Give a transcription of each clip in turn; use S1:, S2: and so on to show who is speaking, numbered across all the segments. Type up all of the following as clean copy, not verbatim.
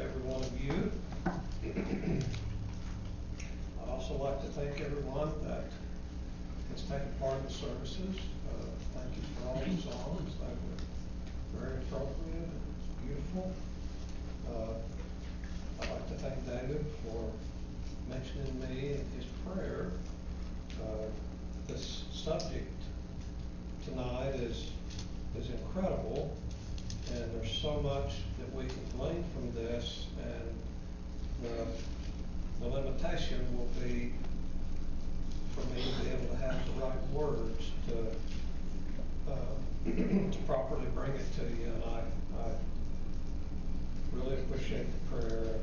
S1: every one of you. I'd also like to thank everyone that has taken part in the services. Thank you for all the songs. They were very appropriate and beautiful. I'd like to thank David for mentioning me in his prayer. This subject tonight is incredible, and there's so much that we can glean from this, and the limitation will be for me to be able to have the right words to properly bring it to you. And I really appreciate the prayer,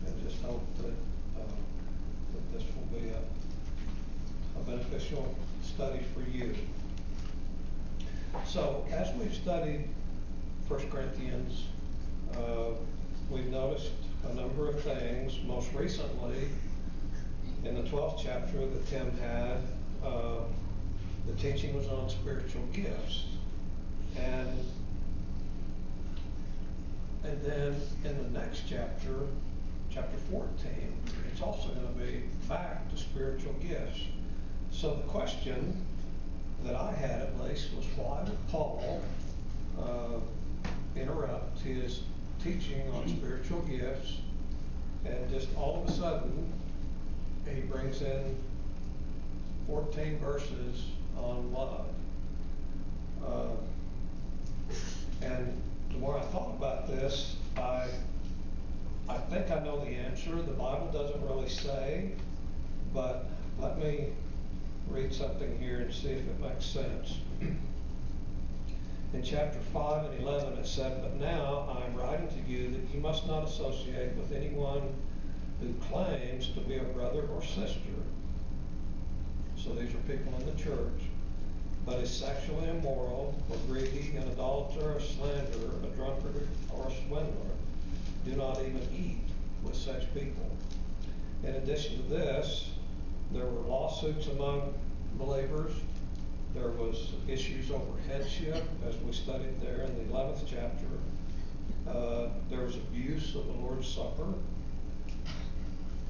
S1: and just hope that this will be a beneficial study for you. So, as we've studied 1 Corinthians, we've noticed a number of things. Most recently, in the 12th chapter that Tim had, the teaching was on spiritual gifts. And then in the next chapter, chapter 14, it's also going to be back to spiritual gifts. So the question that I had, at least, was why would Paul interrupt his teaching on spiritual gifts, and just all of a sudden he brings in 14 verses on love. And the more I thought about this, I think I know the answer. The Bible doesn't really say, but let me read something here and see if it makes sense. In chapter 5 and 11 it said, "But now I am writing to you that you must not associate with anyone who claims to be a brother or sister." So these are people in the church. "But is sexually immoral, or greedy, an idolater, a slanderer, a drunkard, or a swindler. Do not even eat with such people." In addition to this, there were lawsuits among believers. There was issues over headship, as we studied there in the 11th chapter. There was abuse of the Lord's Supper.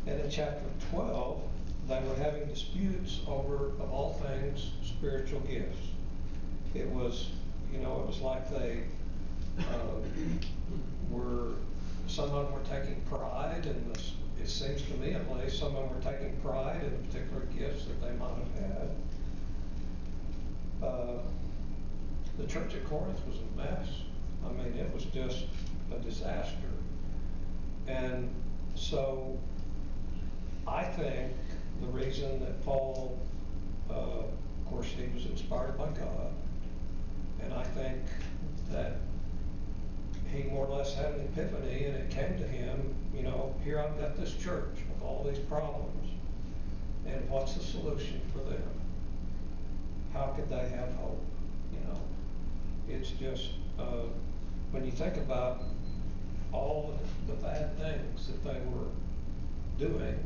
S1: And in chapter 12, they were having disputes over, of all things, spiritual gifts. It was, it was like they some of them were taking pride in this. It seems to me, at least, some of them were taking pride in the particular gifts that they might have had. The church at Corinth was a mess. I mean, it was just a disaster. And so I think the reason that Paul, of course, he was inspired by God, and I think that he more or less had an epiphany, and it came to him, here I've got this church with all these problems, and what's the solution for them? How could they have hope? It's just, when you think about all the bad things that they were doing,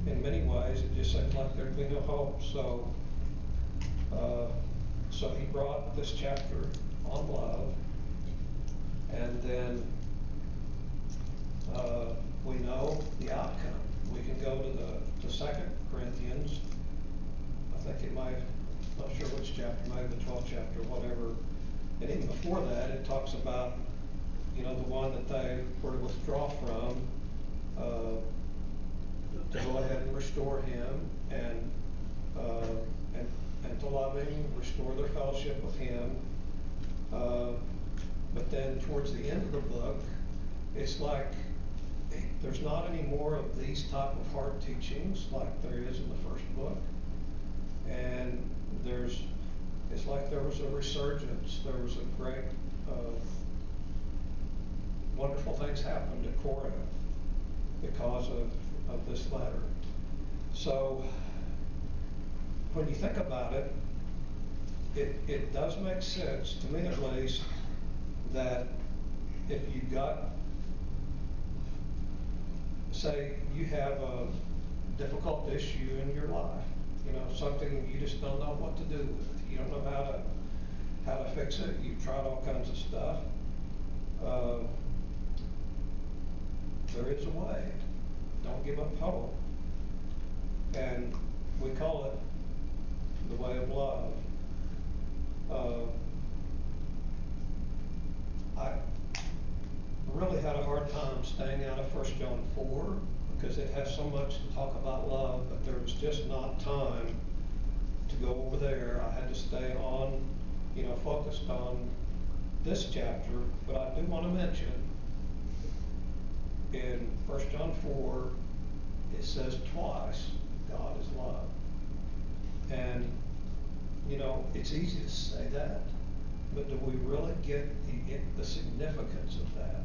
S1: in many ways, it just seems like there'd be no hope. So he brought this chapter on love, and then we know the outcome. We can go to the 2 Corinthians. I think it might, I'm not sure which chapter, maybe the 12th chapter, whatever. And even before that, it talks about, the one that they were to withdraw from, to go ahead and restore him, and to love him, restore their fellowship with him. But then towards the end of the book, it's like there's not any more of these type of hard teachings like there is in the first book. And it's like there was a resurgence. There was a great, wonderful things happened at Corinth because of this letter. So when you think about it, it does make sense, to me at least, that if you've got, say you have a difficult issue in your life, something you just don't know what to do with. You don't know how to fix it. You've tried all kinds of stuff. uh, there is a way. Don't give up hope. And we call it the way of love. Uh, I really had a hard time staying out of 1 John 4 because it has so much to talk about love, but there was just not time to go over there. I had to stay on, focused on this chapter, but I do want to mention in 1 John 4, it says twice, God is love. And, it's easy to say that, but do we really get the significance of that?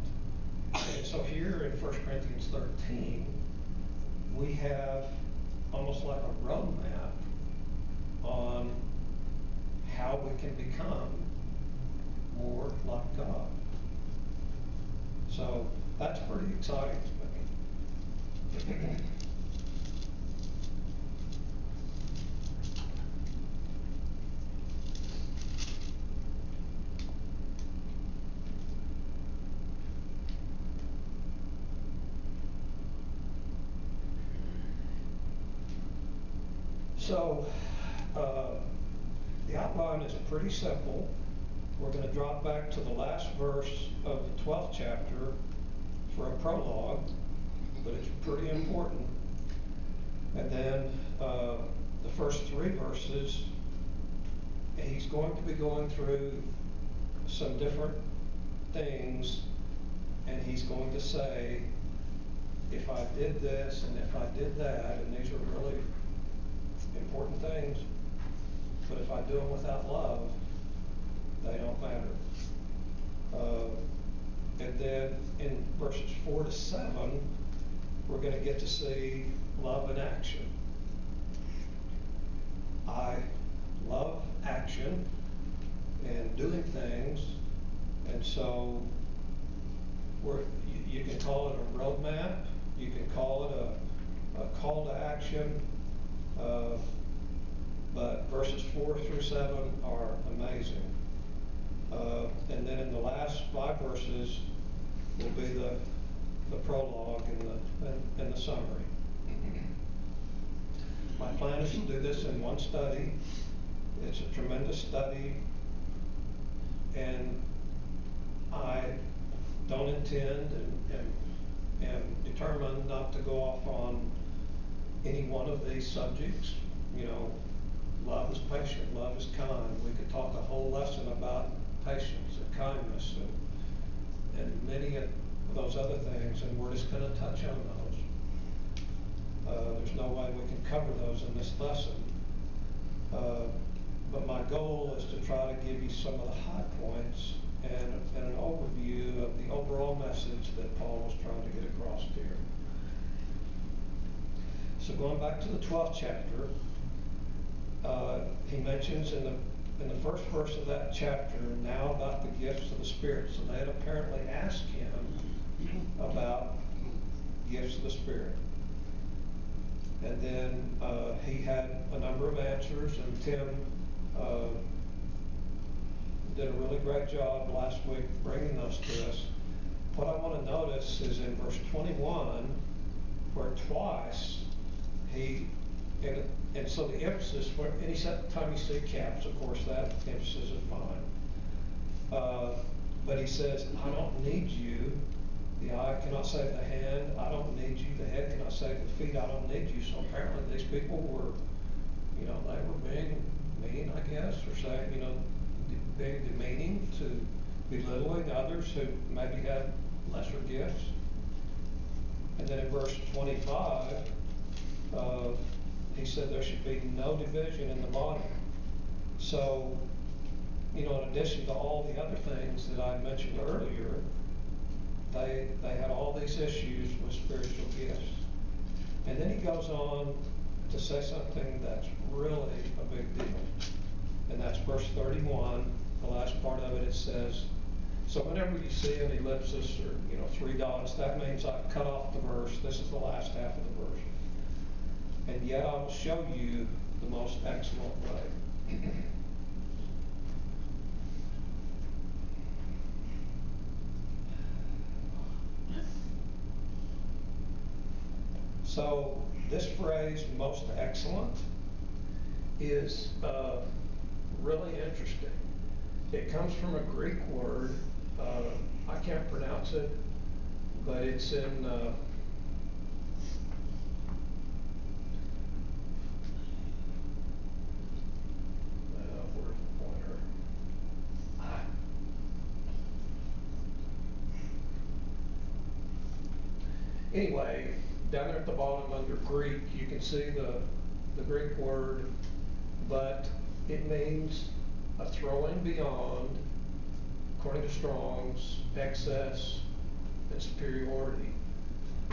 S1: And so here in 1 Corinthians 13, we have almost like a roadmap on how we can become more like God. So that's pretty exciting to me. So, the outline is pretty simple. We're going to drop back to the last verse of the 12th chapter for a prologue, but it's pretty important. And then the first 3 verses, he's going to be going through some different things, and he's going to say, if I did this and if I did that, and these are really important things, but if I do them without love, they don't matter. And then in verses 4 to 7, we're going to get to see love in action. I love action and doing things, and so you can call it a roadmap, you can call it a call to action, but verses 4 through 7 are amazing. And then in the last 5 verses will be the prologue and the summary. My plan is to do this in one study. It's a tremendous study, and I don't intend and am determined not to go off on any one of these subjects. Love is patient, love is kind. We could talk a whole lesson about patience and kindness and many of those other things, and we're just going to touch on those. There's no way we can cover those in this lesson. But my goal is to try to give you some of the high points and an overview of the overall message that Paul was trying to get across here. So going back to the 12th chapter, he mentions in the first verse of that chapter now about the gifts of the Spirit. So they had apparently asked him about gifts of the Spirit. And then he had a number of answers, and Tim did a really great job last week bringing those to us. What I want to notice is in verse 21, where twice and so the emphasis, anytime you see caps, of course, that emphasis is fine. But he says, I don't need you. The eye cannot save the hand. I don't need you. The head cannot save the feet. I don't need you. So apparently these people were, they were being mean, I guess, or saying, being demeaning to belittling others who maybe had lesser gifts. And then in verse 25, he said there should be no division in the body. So, in addition to all the other things that I mentioned earlier, they had all these issues with spiritual gifts. And then he goes on to say something that's really a big deal. And that's verse 31, the last part of it says, so whenever you see an ellipsis or, 3 dots, that means I've cut off the verse. This is the last half of the verse. And yet I will show you the most excellent way. So this phrase, most excellent, is really interesting. It comes from a Greek word, I can't pronounce it, but it's in where's the pointer? Anyway, down there at the bottom under Greek, you can see the Greek word, but it means a throwing beyond, according to Strong's, excess and superiority.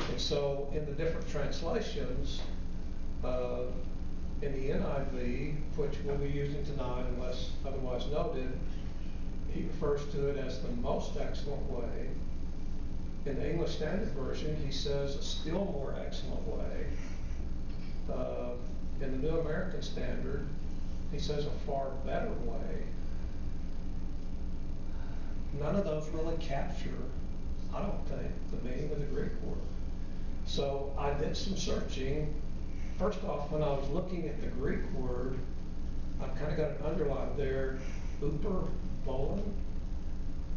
S1: And so in the different translations, in the NIV, which we'll be using tonight unless otherwise noted, he refers to it as the most excellent way. In the English Standard Version, he says a still more excellent way. In the New American Standard, he says a far better way. None of those really capture, I don't think, the meaning of the Greek word. So I did some searching. First off, when I was looking at the Greek word, I've kind of got an underline there, uper bolin,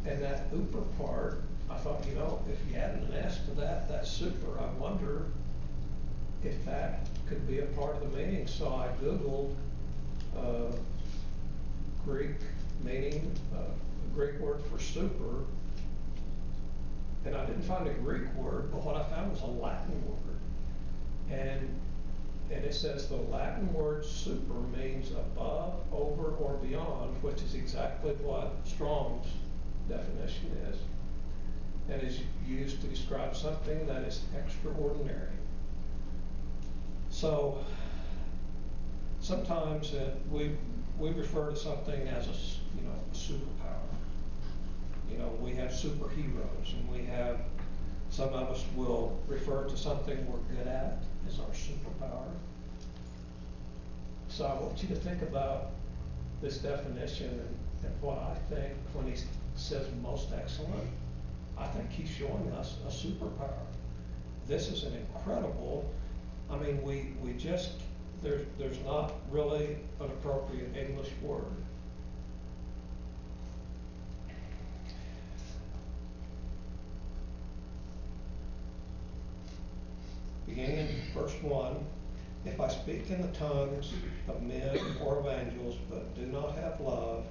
S1: and that uper part, I thought, you know, if you add an S to that, that's super. I wonder if that could be a part of the meaning. So I Googled Greek meaning, Greek word for super, and I didn't find a Greek word, but what I found was a Latin word. And it says the Latin word super means above, over, or beyond, which is exactly what Strong's definition is, and is used to describe something that is extraordinary. So sometimes we refer to something as a superpower. You know, we have superheroes, and we have, some of us will refer to something we're good at as our superpower. So I want you to think about this definition and what I think when he says most excellent. I think he's showing us a superpower. This is an incredible, I mean, we just, there's not really an appropriate English word. Beginning in verse 1, if I speak in the tongues of men or of angels, but do not have love,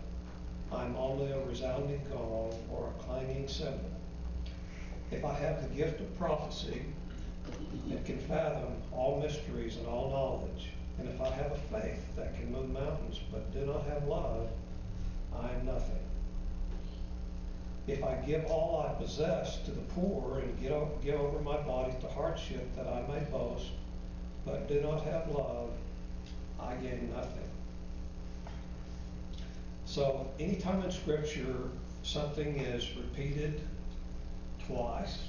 S1: I'm only a resounding gong or a clanging cymbal. If I have the gift of prophecy and can fathom all mysteries and all knowledge, and if I have a faith that can move mountains, but do not have love, I am nothing. If I give all I possess to the poor and give over my body to hardship that I may boast, but do not have love, I gain nothing. So anytime in Scripture something is repeated twice,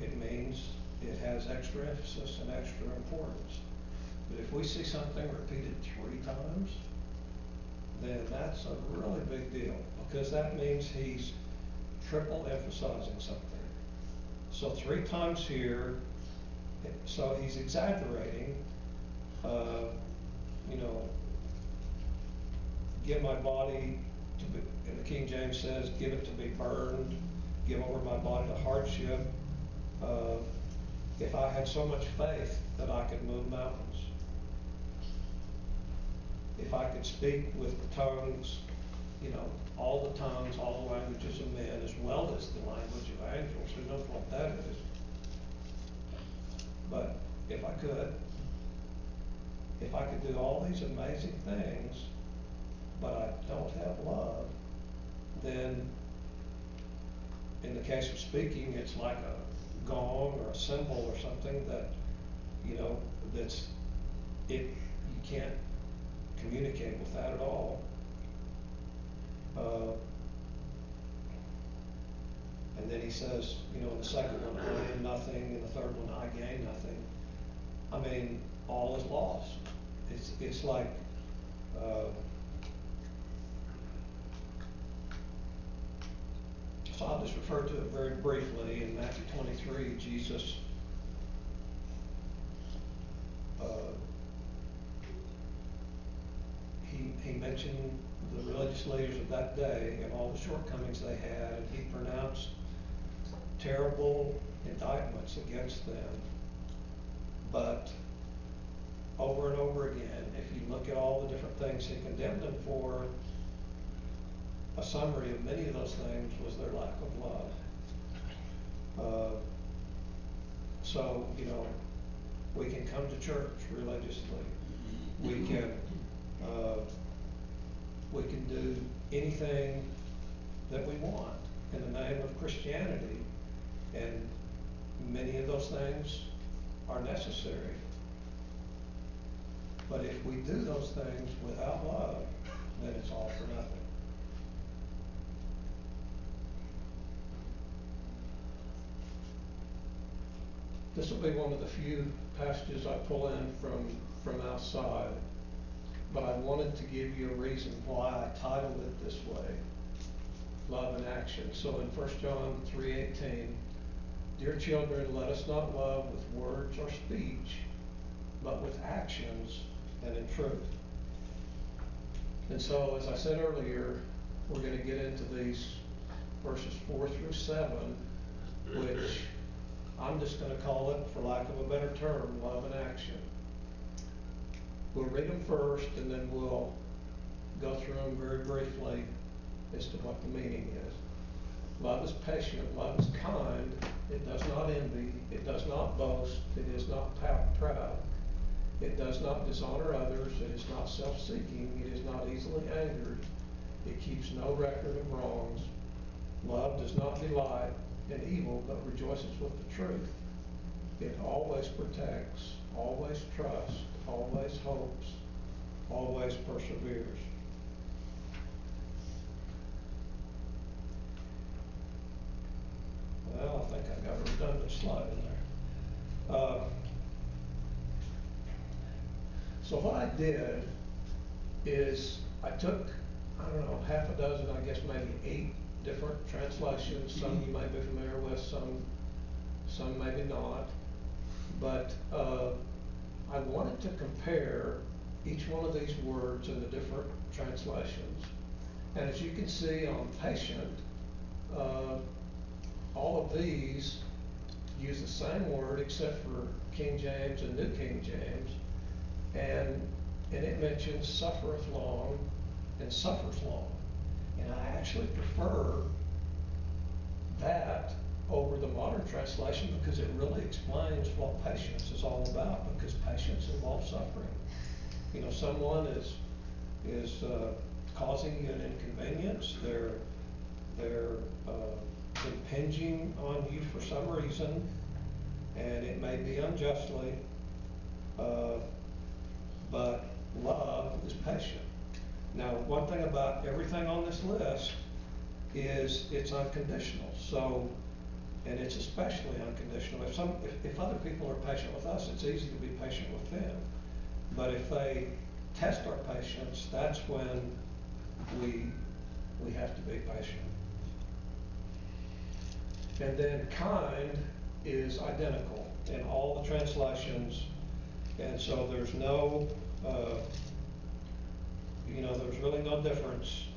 S1: it means it has extra emphasis and extra importance. But if we see something repeated 3 times, then that's a really big deal, because that means he's triple emphasizing something. So 3 times here, so he's exaggerating, give my body to be, and the King James says, give it to be burned, give over my body to hardship. If I had so much faith that I could move mountains, if I could speak with the tongues, all the tongues, all the languages of men, as well as the language of angels, who knows what that is. But if I could do all these amazing things, but I don't have love, then in the case of speaking, it's like a gong or a cymbal or something that, you can't communicate with that at all. And then he says, in the second one, I am nothing, and the third one, I gain nothing. I mean, all is lost. It's like, so I'll just refer to it very briefly. In Matthew 23, Jesus he mentioned the religious leaders of that day and all the shortcomings they had, and he pronounced terrible indictments against them. But over and over again, if you look at all the different things he condemned them for, a summary of many of those things was their lack of love. So, you know, we can come to church religiously. We can do anything that we want in the name of Christianity, and many of those things are necessary. But if we do those things without love, then it's all for nothing. This will be one of the few passages I pull in from outside, but I wanted to give you a reason why I titled it this way, Love in Action. So in 1 John 3:18, dear children, let us not love with words or speech, but with actions and in truth. And so, as I said earlier, we're going to get into these verses 4 through 7, which I'm just going to call it, for lack of a better term, love in action. We'll read them first, and then we'll go through them very briefly as to what the meaning is. Love is patient, love is kind, it does not envy, it does not boast, it is not proud, it does not dishonor others, it is not self-seeking, it is not easily angered, it keeps no record of wrongs. Love does not delight in evil, but rejoices with the truth. It always protects, always trusts, always hopes, always perseveres. Well, I think I got a redundant slide in there. So what I did is I took, I don't know, half a dozen, I guess maybe 8 different translations. Some you might be familiar with, some maybe not. But I wanted to compare each one of these words in the different translations. And as you can see on patient, all of these use the same word except for King James and New King James. And it mentions suffereth long and suffers long. And I actually prefer that over the modern translation because it really explains what patience is all about, because patience involves suffering. You know, someone is causing you an inconvenience, they're impinging on you for some reason, and it may be unjustly, but love is patient. Now, one thing about everything on this list is it's unconditional. So, and it's especially unconditional. If other people are patient with us, it's easy to be patient with them. But if they test our patience, that's when we have to be patient. And then kind is identical in all the translations, and so there's no, there's really no difference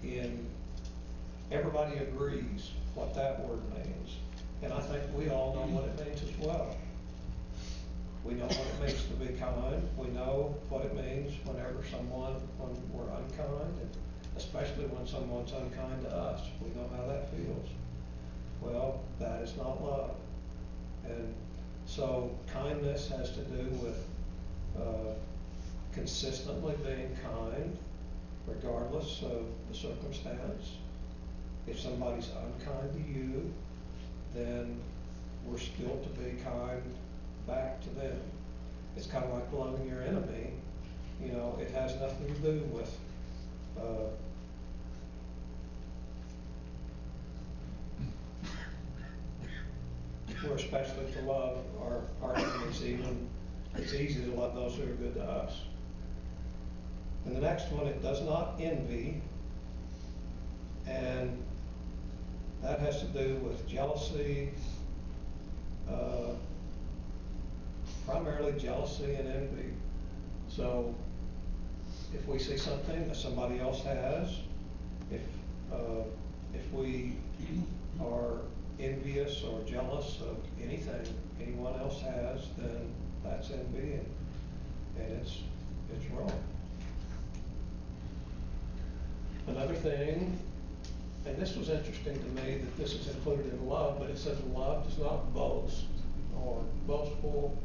S1: in, everybody agrees what that word means. And I think we all know what it means as well. We know what it means to be kind. We know what it means when we're unkind, and especially when someone's unkind to us. We know how that feels. Well, that is not love. And so kindness has to do with consistently being kind, regardless of the circumstance. If somebody's unkind to you, then we're still to be kind back to them. It's kind of like loving your enemy. You know, it has nothing to do with we're especially to love our enemies. Even it's easy to love those who are good to us. And the next one, it does not envy, and that has to do with jealousy, primarily jealousy and envy. So if we see something that somebody else has, if, if we are envious or jealous of anything anyone else has, then that's envy, and it's wrong. Another thing, and this was interesting to me, that this is included in love, but it says love does not boast or boastful.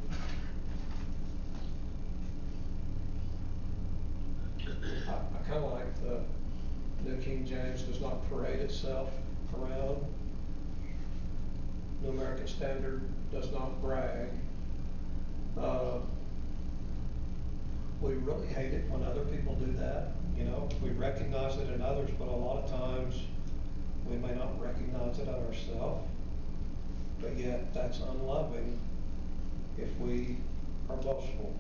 S1: I kind of like the New King James, does not parade itself around. New American Standard does not brag. We really hate it when other people do that. You know, we recognize it in others, but a lot of times we may not recognize it in ourselves. But yet, that's unloving if we are boastful.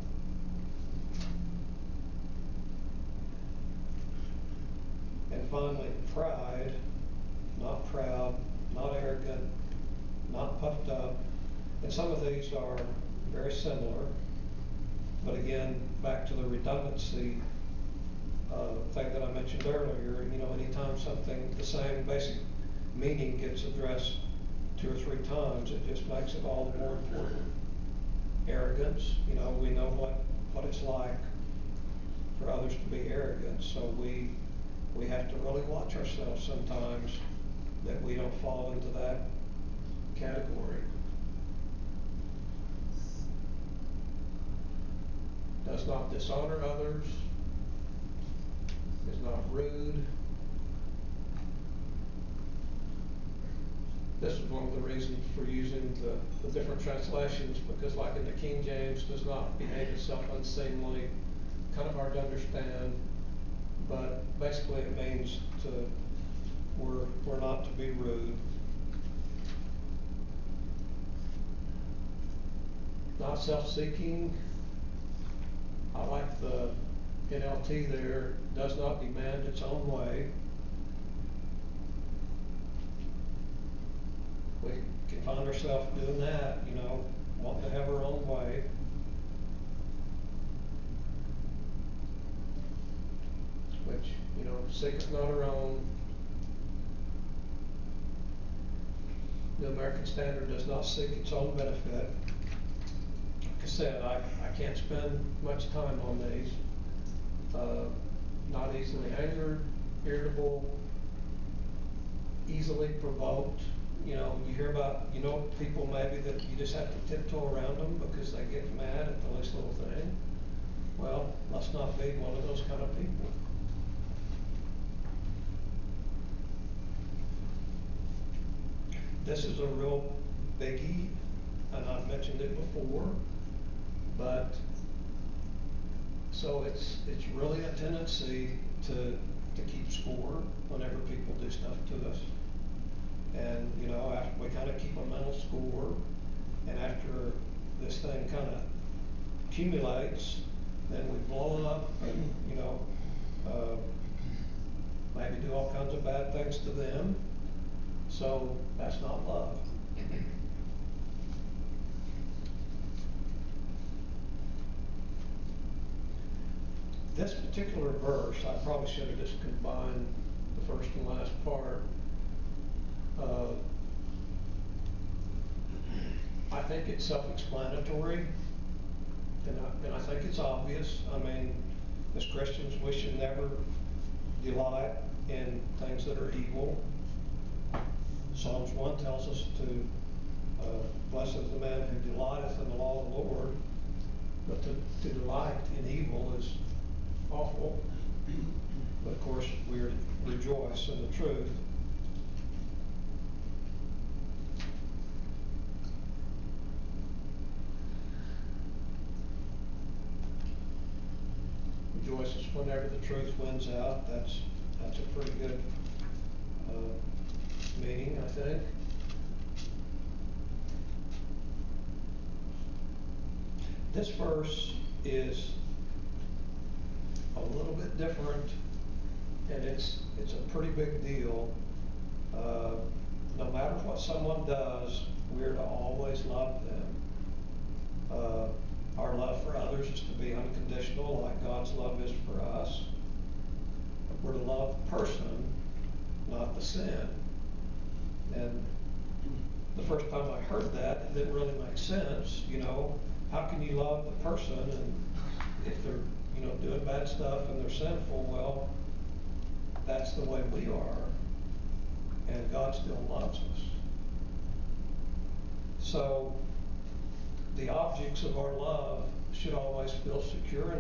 S1: And finally, pride, not proud, not arrogant, not puffed up. And some of these are very similar. But again, back to the redundancy thing that I mentioned earlier, you know, anytime something, the same basic meaning gets addressed 2 or 3 times, it just makes it all the more important. Arrogance, you know, we know what it's like for others to be arrogant, so we have to really watch ourselves sometimes that we don't fall into that category. Does not dishonor others, is not rude. This is one of the reasons for using the different translations, because like in the King James, does not behave itself unseemly, kind of hard to understand, but basically it means we're not to be rude. Not self-seeking. I like the NLT there, does not demand its own way. We can find ourselves doing that, you know, wanting to have our own way. Which, you know, seeketh not our own. The American Standard does not seek its own benefit. Like I said, I can't spend much time on these. Not easily angered, irritable, easily provoked. You know, you hear about, you know, people maybe that you just have to tiptoe around them because they get mad at the least little thing. Well, let's not be one of those kind of people. This is a real biggie, and I've mentioned it before, but so it's really a tendency to keep score whenever people do stuff to us. And, you know, after we kind of keep a mental score, and after this thing kind of accumulates, then we blow up and, you know, maybe do all kinds of bad things to them. So that's not love. This particular verse, I probably should have just combined the first and last part. I think it's self-explanatory, and I think it's obvious. I mean, as Christians, we should never delight in things that are evil. Psalms 1 tells us to, blessed is the man who delighteth in the law of the Lord, but to delight in evil is awful. But of course, we rejoice in the truth. Rejoices whenever the truth wins out. That's a pretty good meaning, I think. This verse is a little bit different, and it's a pretty big deal. No matter what someone does, we're to always love them. Our love for others is to be unconditional like God's love is for us. We're to love the person, not the sin. And the first time I heard that, it didn't really make sense. How can you love the person and if they're, doing bad stuff and they're sinful? Well, that's the way we are, and God still loves us. So the objects of our love should always feel secure in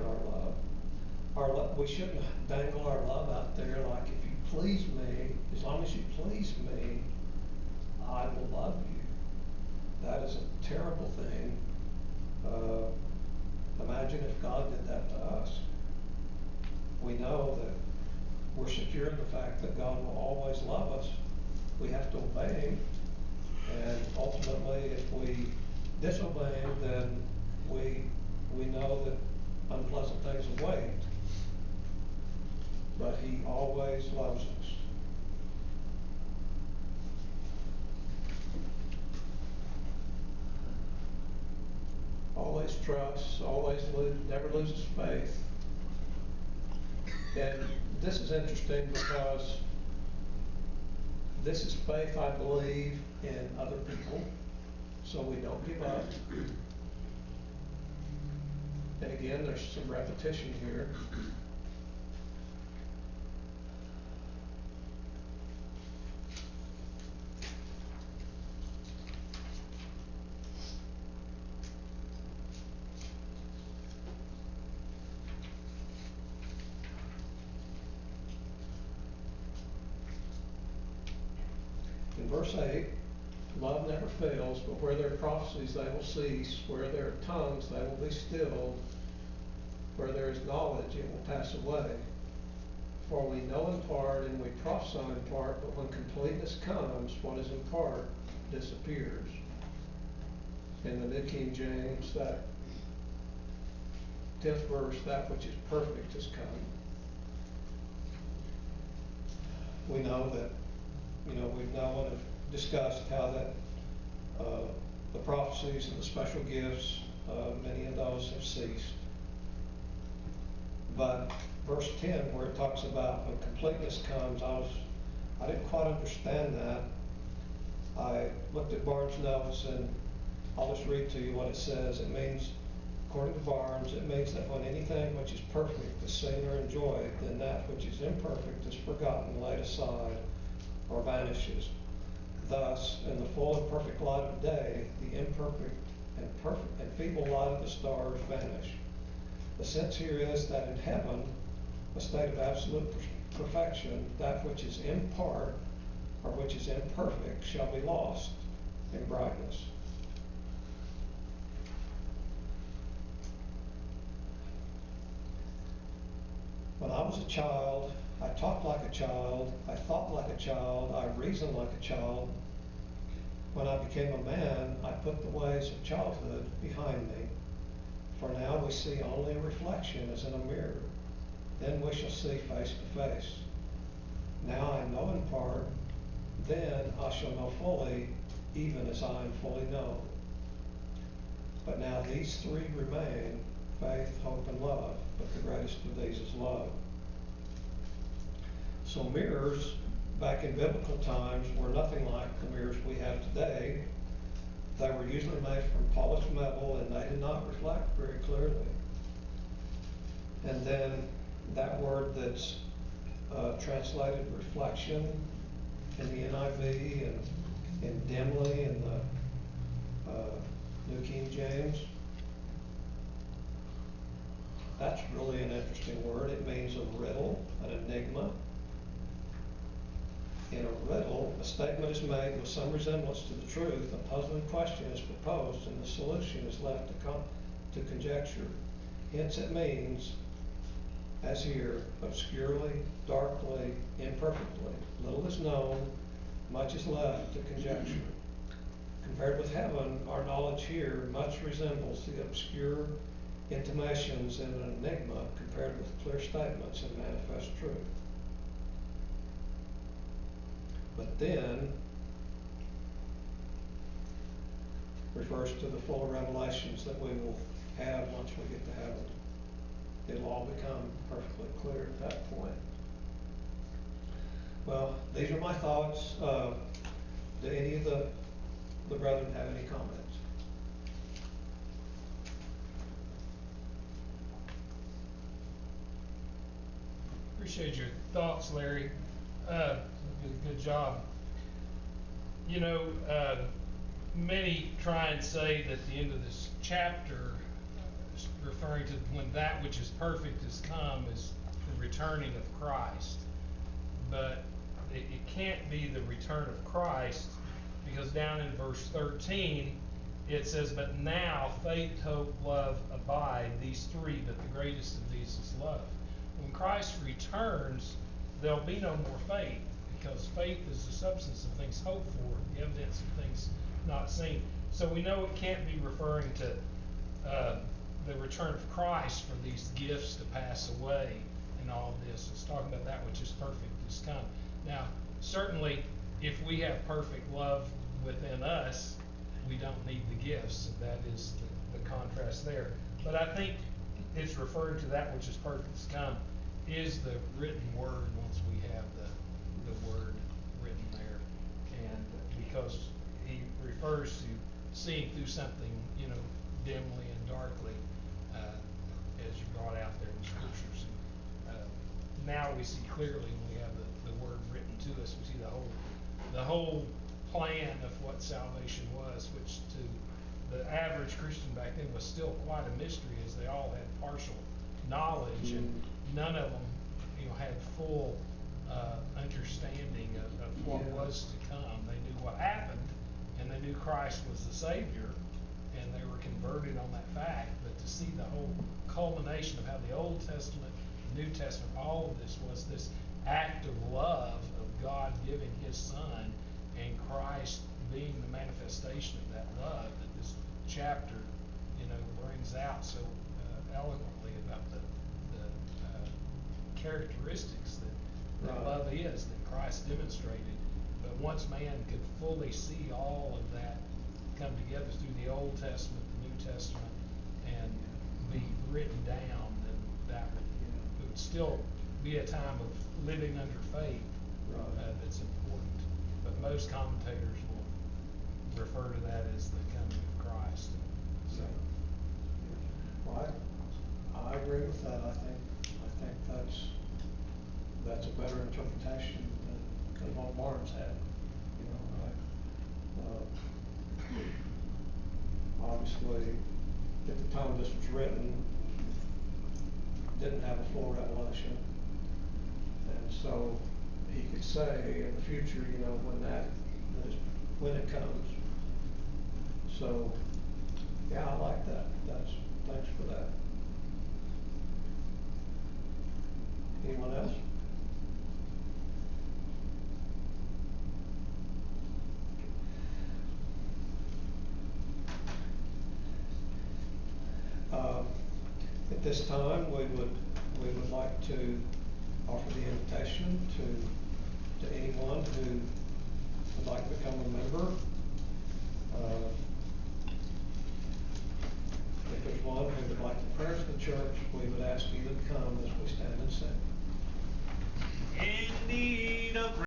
S1: our love. We shouldn't dangle our love out there like, if you please me, as long as you please me, I will love you. That is a terrible thing. Imagine if God did that to us. We know that we're secure in the fact that God will always love us. We have to obey Him, and ultimately, if we disobey Him, then we know that unpleasant things await. But He always loves us. Always trusts, never loses faith. And this is interesting because this is faith, I believe, in other people, so we don't give up. And again, there's some repetition here. In verse 8, love never fails, but where there are prophecies they will cease, where there are tongues they will be stilled, where there is knowledge it will pass away. For we know in part and we prophesy in part, but when completeness comes, what is in part disappears. In the New King James, that 10th verse, that which is perfect has come. We know that, we've known and discussed how that the prophecies and the special gifts, many of those have ceased. But verse 10, where it talks about when completeness comes, I didn't quite understand that. I looked at Barnes' notes, and I'll just read to you what it says. It means, according to Barnes, it means that when anything which is perfect is seen or enjoyed, then that which is imperfect is forgotten, laid aside, or vanishes. Thus, in the full and perfect light of day, the imperfect and perfect and feeble light of the stars vanish. The sense here is that in heaven, a state of absolute perfection, that which is in part or which is imperfect shall be lost in brightness. When I was a child, I talked like a child, I thought like a child, I reasoned like a child. When I became a man, I put the ways of childhood behind me. For now we see only a reflection as in a mirror. Then we shall see face to face. Now I know in part, then I shall know fully, even as I am fully known. But now these three remain, faith, hope, and love, but the greatest of these is love. So mirrors, back in biblical times, were nothing like the mirrors we have today. They were usually made from polished metal, and they did not reflect very clearly. And then that word that's translated reflection in the NIV and dimly in the New King James, that's really an interesting word. It means a riddle, an enigma. In a riddle, a statement is made with some resemblance to the truth, a puzzling question is proposed, and the solution is left to conjecture. Hence it means, as here, obscurely, darkly, imperfectly. Little is known, much is left to conjecture. Compared with heaven, our knowledge here much resembles the obscure intimations in an enigma compared with clear statements in manifest truth. But then refers to the fuller revelations that we will have once we get to heaven. at that point. Well, these are my thoughts. Do any of the brethren have any comments?
S2: Appreciate your thoughts, Larry. Good job. You know, many try and say that the end of this chapter, referring to when that which is perfect has come, is the returning of Christ. But it can't be the return of Christ, because down in verse 13 it says, but now faith, hope, love abide, these three, but the greatest of these is love. When Christ returns, there'll be no more faith, because faith is the substance of things hoped for, the evidence of things not seen. So we know it can't be referring to the return of Christ for these gifts to pass away and all of this. It's talking about that which is perfect is come. Now, certainly, if we have perfect love within us, we don't need the gifts. That is the contrast there. But I think it's referring to that which is perfect is come is the written word once we have the word written there. And because he refers to seeing through something, dimly and darkly, as you brought out there in the scriptures. Now we see clearly when we have the word written to us, we see the whole plan of what salvation was, which to the average Christian back then was still quite a mystery, as they all had partial knowledge, and none of them, had full understanding of what was to come. They knew what happened, and they knew Christ was the Savior, and they were converted on that fact. But to see the whole culmination of how the Old Testament, the New Testament, all of this was this act of love of God giving His Son, and Christ being the manifestation of that love, that this chapter, brings out so eloquently about the characteristics that love is, that Christ demonstrated. But once man could fully see all of that come together through the Old Testament, the New Testament, and be written down, then that would still be a time of living under faith that's important. But most commentators will refer to that as the coming of Christ. So,
S1: well, I agree with that. I think that's a better interpretation than what Barnes had. Obviously, at the time this was written, didn't have a full revelation, and so he could say in the future, when it comes. So, yeah, I like that. Thanks for that. Anyone else? At this time, we would like to offer the invitation to anyone who would like to become a member. If there's one who would like to pray for the church, we would ask you to come as we stand